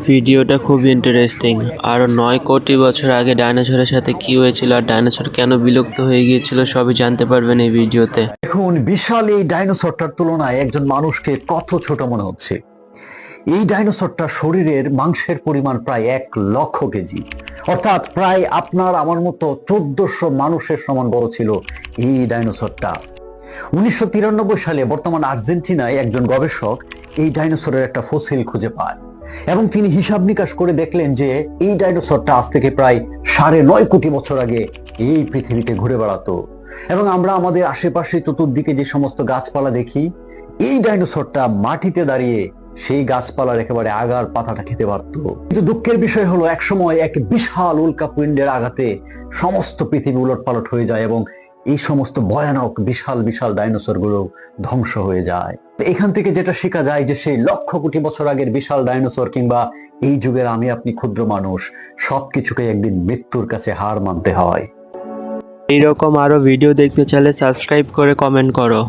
ভিডিওটা খুব ইন্টারেস্টিং। আরো 9 কোটি বছর আগে ডাইনোসরের সাথে কি হয়েছিল আর ডাইনোসর কেন বিলুপ্ত হয়ে গিয়েছিল সবই জানতে পারবেন এই ভিডিওতে। দেখুন, বিশাল এই ডাইনোসরটার তুলনায় একজন মানুষকে কত ছোট মনে হচ্ছে। এই ডাইনোসরটার শরীরের মাংসের পরিমাণ প্রায় 1,00,000 কেজি, অর্থাৎ প্রায় আপনার আমার মতো 1400 মানুষের সমান বড় ছিল এই ডাইনোসরটা। 1993 সালে বর্তমান আর্জেন্টিনায় একজন গবেষক এই ডাইনোসরের একটা ফসিল খুঁজে পায় এবং তিনি হিসাব নিকাশ করে দেখলেন যে এই ডাইনোসরটা আজ থেকে প্রায় 9.5 কোটি বছর আগে এই পৃথিবীতে ঘুরে বেড়াতো। এবং আমরা আমাদের আশেপাশে চতুর্দিকে যে সমস্ত গাছপালা দেখি, এই ডাইনোসরটা মাটিতে দাঁড়িয়ে সেই গাছপালার একেবারে আগার পাতাটা খেতে পারত। কিন্তু দুঃখের বিষয় হলো, একসময় এক বিশাল উল্কাপিণ্ডের আঘাতে সমস্ত পৃথিবী উলটপালট হয়ে যায় এবং এই সমস্ত ভয়ানক বিশাল বিশাল ডাইনোসর গুলো ধ্বংস হয়ে যায়। এখান থেকে যেটা শেখা যায় যে সেই 1,00,000 কোটি বছর আগের বিশাল ডাইনোসর কিংবা এই যুগের আমি আপনি ক্ষুদ্র মানুষ, সবকিছুকে একদিন মৃত্যুর কাছে হার মানতে হয়। এইরকম আরো ভিডিও দেখতে চাইলে সাবস্ক্রাইব করে কমেন্ট করো।